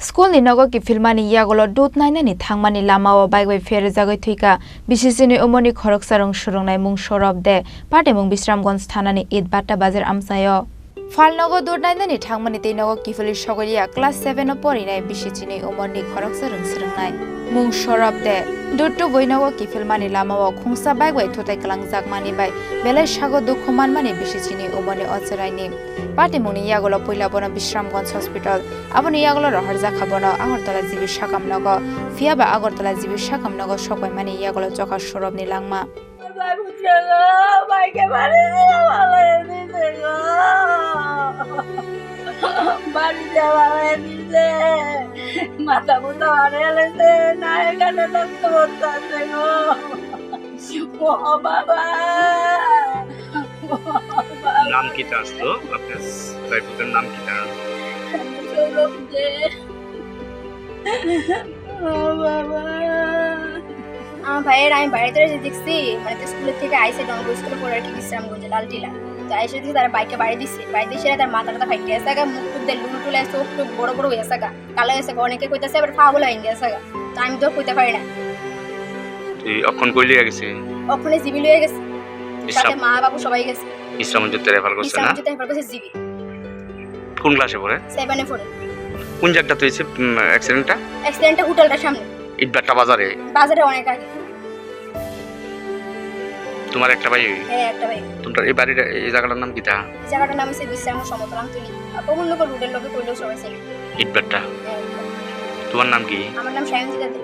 School ni nogo ki Phalnogo yagolo Dudh Naina ni Thangmani Lamao Bhaibai Pherejagwi Thowikha Bisichinwi Omarni Khoroksa rong surungnai mung sorop de pate mung Bisramganj thanani Eid Batta Bazar amsayo Phalnogo Dudh Naina ni Thangmani tei nogo ki Phali Sogolia class 7 o porinai Bisichinwi Omarni Khoroksa rong surungnai mung sorop de Dudh to boinogo ki Phalmani Lamao khungsa Bhaibai thotai kalangjak mani bai belai sago dukhuman mani Bisichinwi Omarni ocharaini pate mungni yagolo poila bono Bisramganj hospital aboni yagolo roharja khabono Agartala jibi sakam nogo fiaba Agartala jibi sakam nogo sokai mani yagolo jokha sorop ni langma mata buta arelese nae kana tanto botate go oh baba নাম কি তার তো আপনার ভাইপুতের নাম কি তার চলুন যে ও বাবা ভাইয়ের আমি বাড়িতে এসে দেখছি মানে স্কুলের থেকে আইসে ডনগো স্কুলে পড়ে আর কি বিশ্রামগঞ্জে লালটিলা তো আইসে দেখি তারা বাইকে বাড়ি দিচ্ছে বাড়ি দিয়ে তার মাথাটা ফাইটে গেছে গা মুখ টুক দিয়ে লুলু টুলে চোখ টুক বড় বড় হয়ে গেছে গা কালো গেছে অনেকে কইতেছে আবার ফা বলে হয়ে গেছে গা তো আমি তো কইতে পারি না তুই অখন কই লিয়ে গেছে ওখানে জিবি লয়ে গেছে সাথে মা বাবু সবাই গেছে বিশ্রামগঞ্জে রেফার করছে না বিশ্রামগঞ্জে রেফার করছে জিবি কোন ক্লাসে পড়ে 7 এ পড়ে কোন জায়গাটা হইছে অ্যাক্সিডেন্টটা হোটেলটার সামনে ইটবাট্টা বাজারে অনেক আগে তোমার একটা ভাই হ্যাঁ একটা ভাই তোমার এই বাড়ির এই জায়গাটার নাম কি তা জায়গাটার নাম হচ্ছে বিশ্রাম সমতলাম তুলি অমূল্য রোডের লোকে কইলেও সবাই চেনে ইটবাট্টা তোমার নাম কি আমার নাম শায়নজিদা দে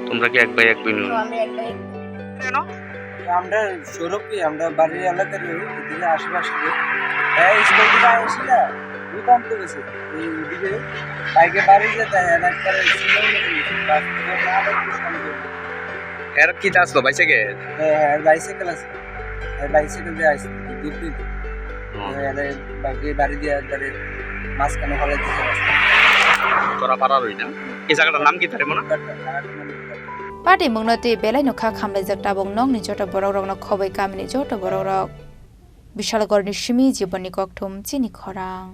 তোমরা কি এক ভাই এক বোন আমরা এক ভাই কেন আমরা সৌরভকে আমরা বাড়ির এলাকার এদিকে আশেপাশে স্কুল থেকে আসছিল দুর্দান্ত গেছে এইদিকে বাইকে বাড়ি যেতে এলাকার এর কি তা আসলো বাইসাইকেল হ্যাঁ বাইসাইকেল আছে বাইসাইকেল দিয়ে আসছে দূর দিন বাইকে বাড়ি দিয়ে একবারে মাঝখানে হলে দিতে তোরা পারার হই না এই জায়গাটার নাম কি তারে মনে pate mungno te belai no kha khamlai jak tabong nong ni jota borok rok no khobai kamini jota borok rok bishalgor ni shimi jiboni kokthum chini khorang